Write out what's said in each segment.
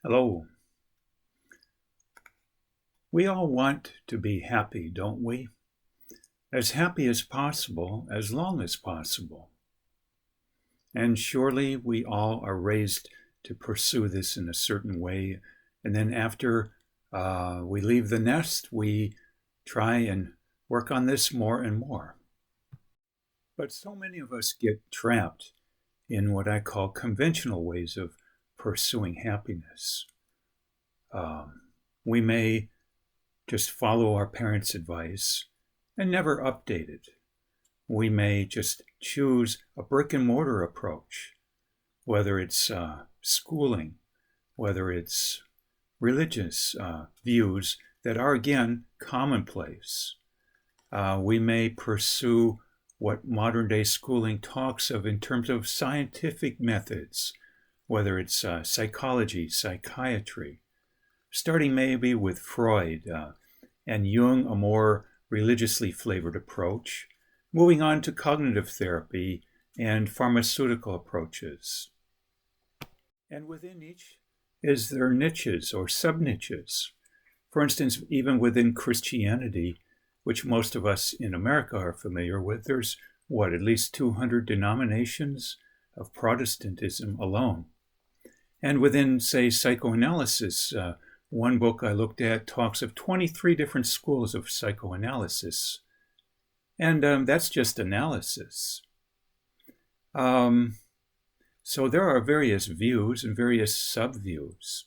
Hello. We all want to be happy, don't we? As happy as possible, as long as possible. And surely we all are raised to pursue this in a certain way. And then after we leave the nest, we try and work on this more and more. But so many of us get trapped in what I call conventional ways of pursuing happiness. We may just follow our parents' advice and never update it. We may just choose a brick and mortar approach, whether it's schooling, whether it's religious views that are, again, commonplace. We may pursue what modern day schooling talks of in terms of scientific methods, whether it's psychology, psychiatry, starting maybe with Freud and Jung, a more religiously flavored approach, moving on to cognitive therapy and pharmaceutical approaches. And within each is there niches or sub-niches. For instance, even within Christianity, which most of us in America are familiar with, there's at least 200 denominations of Protestantism alone. And within, say, psychoanalysis, one book I looked at talks of 23 different schools of psychoanalysis. And that's just analysis. So there are various views and various sub-views.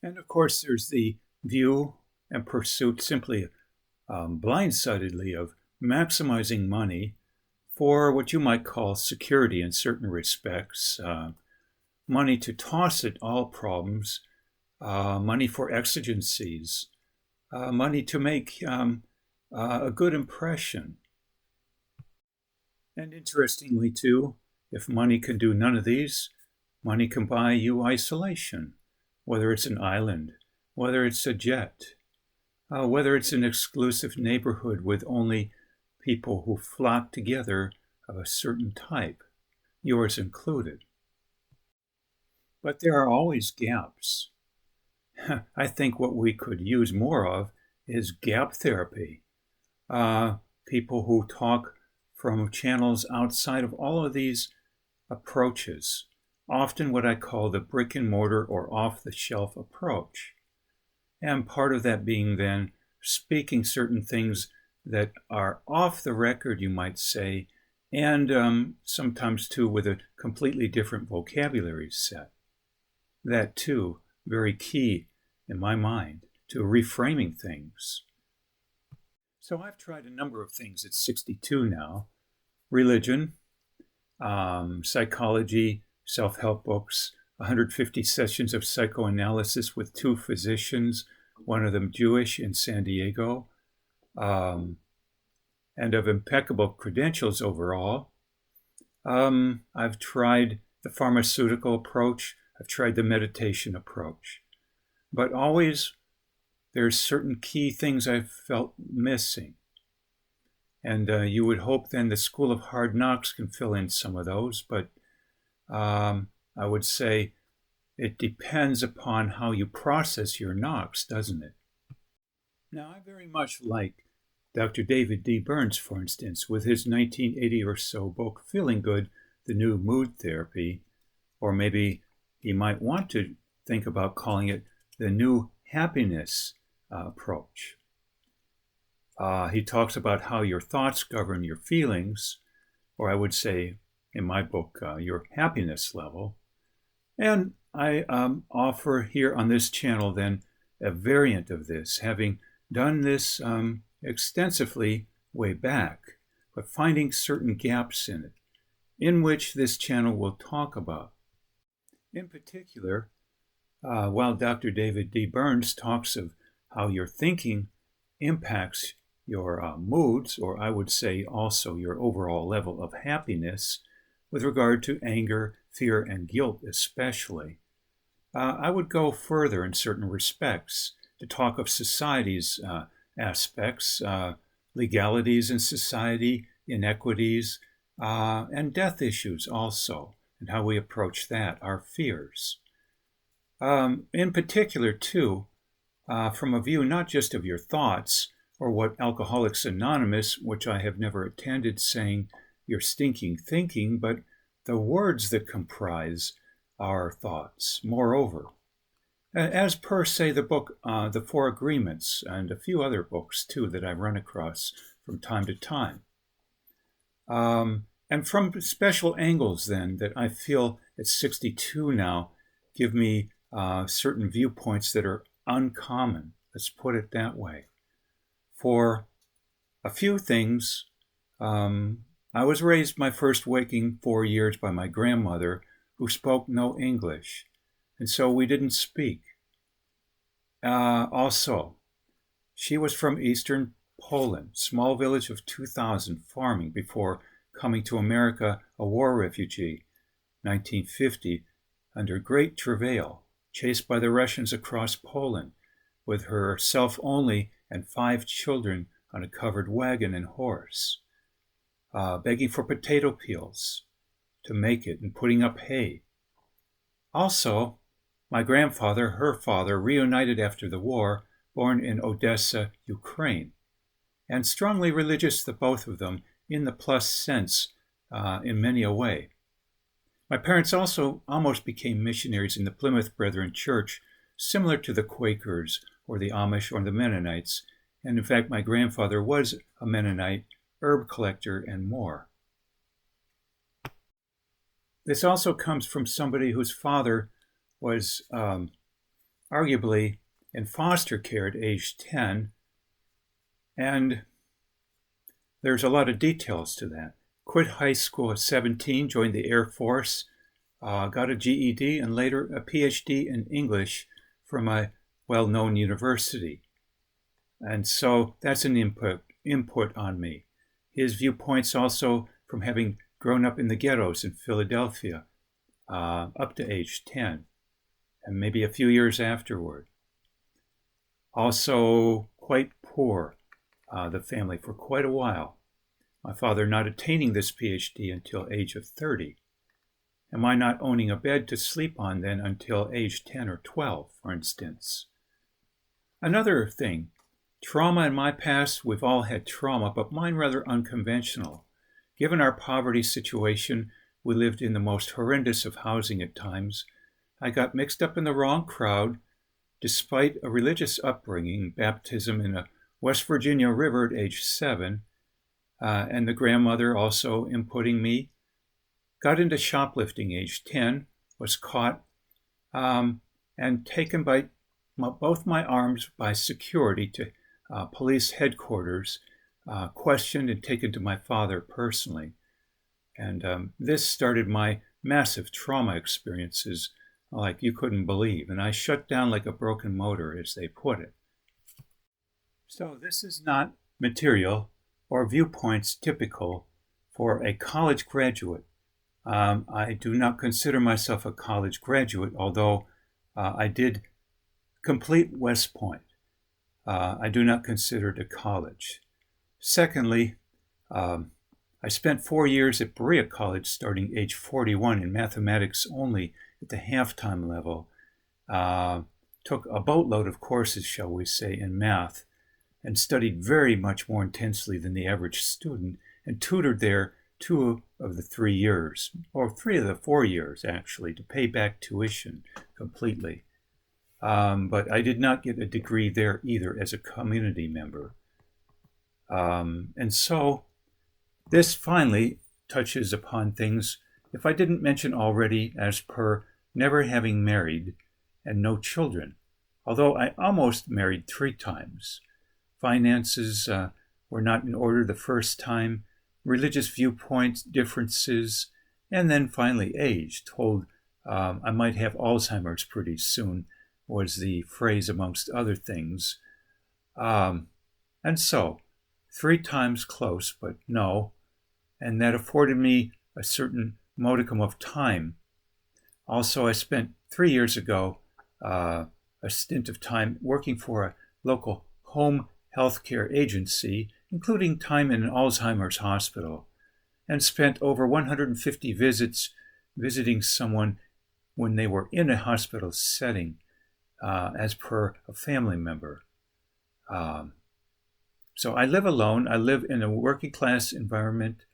And of course, there's the view and pursuit simply blindsidedly of maximizing money for what you might call security in certain respects, money to toss at all problems, money for exigencies, money to make a good impression. And interestingly, too, if money can do none of these, money can buy you isolation, whether it's an island, whether it's a jet, whether it's an exclusive neighborhood with only people who flock together of a certain type, yours included. But there are always gaps. I think what we could use more of is gap therapy. People who talk from channels outside of all of these approaches, often what I call the brick and mortar or off-the-shelf approach. And part of that being then speaking certain things that are off the record, you might say, and sometimes too with a completely different vocabulary set. That too, very key in my mind to reframing things. So I've tried a number of things at 62 now. Religion, psychology, self-help books, 150 sessions of psychoanalysis with 2 physicians, one of them Jewish in San Diego, and of impeccable credentials overall. I've tried the pharmaceutical approach. I've tried the meditation approach. But always there's certain key things I've felt missing. And you would hope then the School of Hard Knocks can fill in some of those, but I would say it depends upon how you process your knocks, doesn't it? Now, I very much like Dr. David D. Burns, for instance, with his 1980 or so book, Feeling Good, The New Mood Therapy, or maybe he might want to think about calling it the New Happiness Approach. He talks about how your thoughts govern your feelings, or I would say, in my book, your happiness level. And I offer here on this channel then a variant of this, having done this extensively way back, but finding certain gaps in it, in which this channel will talk about. In particular, while Dr. David D. Burns talks of how your thinking impacts your moods, or I would say also your overall level of happiness, with regard to anger, fear, and guilt especially, I would go further in certain respects to talk of society's aspects, legalities in society, inequities, and death issues also, and how we approach that, our fears. In particular, too, from a view not just of your thoughts or what Alcoholics Anonymous, which I have never attended, saying your stinking thinking, but the words that comprise our thoughts. Moreover, as per, say, the book The Four Agreements, and a few other books, too, that I run across from time to time. And from special angles, then, that I feel at 62 now give me certain viewpoints that are uncommon. Let's put it that way. For a few things, I was raised my first waking 4 years by my grandmother, who spoke no English, and so we didn't speak. Also, she was from eastern Poland, small village of 2,000, farming before coming to America, a war refugee, 1950, under great travail, chased by the Russians across Poland, with herself only and 5 children on a covered wagon and horse, begging for potato peels to make it and putting up hay. Also, my grandfather, her father, reunited after the war, born in Odessa, Ukraine, and strongly religious, the both of them, in the plus sense in many a way. My parents also almost became missionaries in the Plymouth Brethren Church, similar to the Quakers or the Amish or the Mennonites, and in fact my grandfather was a Mennonite, herb collector, and more. This also comes from somebody whose father was arguably in foster care at age 10, and there's a lot of details to that. Quit high school at 17, joined the Air Force, got a GED, and later a PhD in English from a well-known university. And so that's an input on me. His viewpoints also from having grown up in the ghettos in Philadelphia up to age 10, and maybe a few years afterward. Also quite poor, the family, for quite a while. My father not attaining this PhD until age of 30. And my not owning a bed to sleep on then until age 10 or 12, for instance. Another thing, trauma in my past, we've all had trauma, but mine rather unconventional. Given our poverty situation, we lived in the most horrendous of housing at times. I got mixed up in the wrong crowd, despite a religious upbringing, baptism in a West Virginia river at age 7, and the grandmother also inputting me. Got into shoplifting age 10, was caught, and taken by both my arms by security to police headquarters, questioned and taken to my father personally. And this started my massive trauma experiences like you couldn't believe, and I shut down like a broken motor, as they put it. So this is not material or viewpoints typical for a college graduate. I do not consider myself a college graduate, although I did complete West Point. I do not consider it a college. Secondly, I spent 4 years at Berea College starting age 41 in mathematics only at the half-time level. Took a boatload of courses, shall we say, in math, and studied very much more intensely than the average student, and tutored there 2 of the 3 years, or 3 of the 4 years, actually, to pay back tuition completely. But I did not get a degree there either as a community member. And so this finally touches upon things, if I didn't mention already, as per never having married and no children, although I almost married 3 times. Finances were not in order the first time, religious viewpoints, differences, and then finally age. Told I might have Alzheimer's pretty soon was the phrase amongst other things. And so 3 times close, but no. And that afforded me a certain modicum of time. Also, I spent 3 years ago a stint of time working for a local home healthcare agency, including time in an Alzheimer's hospital, and spent over 150 visits visiting someone when they were in a hospital setting as per a family member. So I live alone. I live in a working class environment,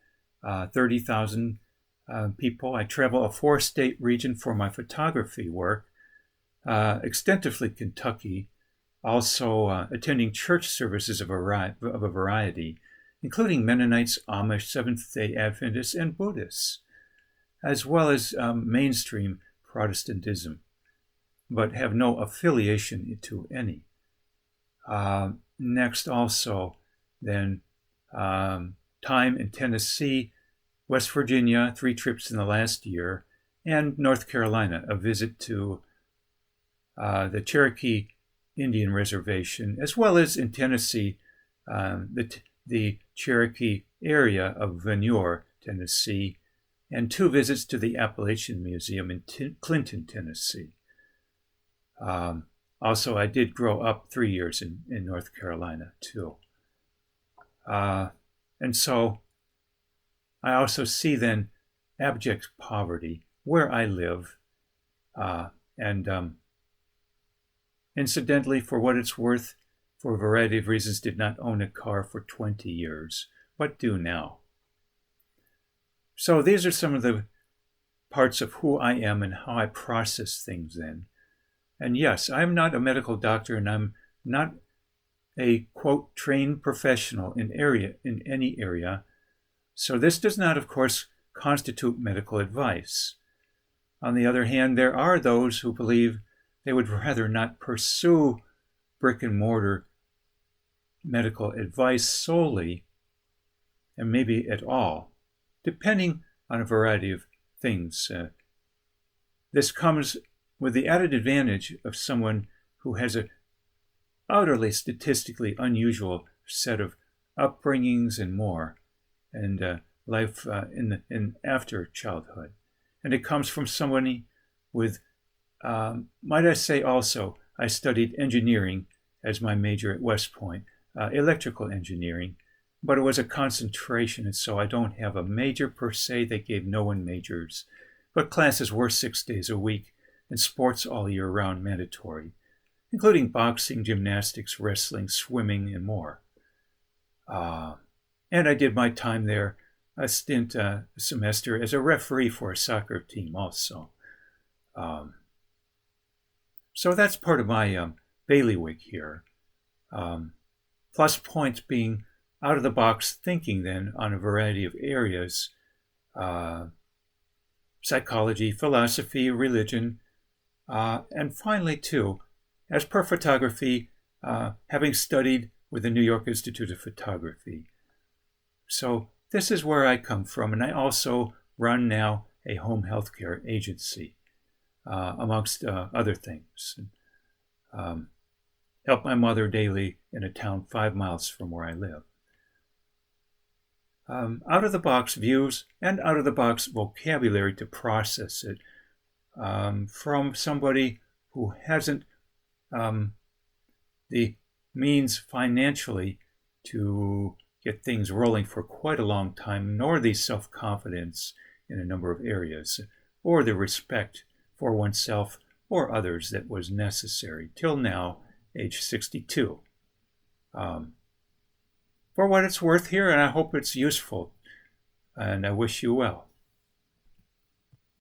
30,000 people. I travel a 4-state region for my photography work, extensively Kentucky, also attending church services of a variety, including Mennonites, Amish, Seventh-day Adventists, and Buddhists, as well as mainstream Protestantism, but have no affiliation to any. Next also, then, time in Tennessee, West Virginia, 3 trips in the last year, and North Carolina, a visit to the Cherokee Indian Reservation, as well as in Tennessee, the Cherokee area of Venure, Tennessee, and 2 visits to the Appalachian Museum in Clinton, Tennessee. Also, I did grow up 3 years in North Carolina, too. And so I also see then abject poverty where I live. And incidentally, for what it's worth, for a variety of reasons, did not own a car for 20 years, but do now. So these are some of the parts of who I am and how I process things then. And yes, I'm not a medical doctor, and I'm not a, quote, trained professional in any area. So this does not, of course, constitute medical advice. On the other hand, there are those who believe they would rather not pursue brick and mortar medical advice solely, and maybe at all, depending on a variety of things. This comes with the added advantage of someone who has an utterly statistically unusual set of upbringings and more, and life in after childhood. And it comes from somebody with, might I say also, I studied engineering as my major at West Point, electrical engineering, but it was a concentration, and so I don't have a major per se. They gave no one majors, but classes were 6 days a week, and sports all year round mandatory, including boxing, gymnastics, wrestling, swimming, and more. And I did my time there, a stint, a semester, as a referee for a soccer team also. So that's part of my bailiwick here. Plus points being out-of-the-box thinking then on a variety of areas, psychology, philosophy, religion, and finally, too, as per photography, having studied with the New York Institute of Photography. So this is where I come from, and I also run now a home healthcare agency, amongst other things. Help my mother daily in a town 5 miles from where I live. Out-of-the-box views and out-of-the-box vocabulary to process it from somebody who hasn't the means financially to get things rolling for quite a long time, nor the self-confidence in a number of areas, or the respect for oneself or others that was necessary till now, age 62. For what it's worth here, and I hope it's useful, and I wish you well.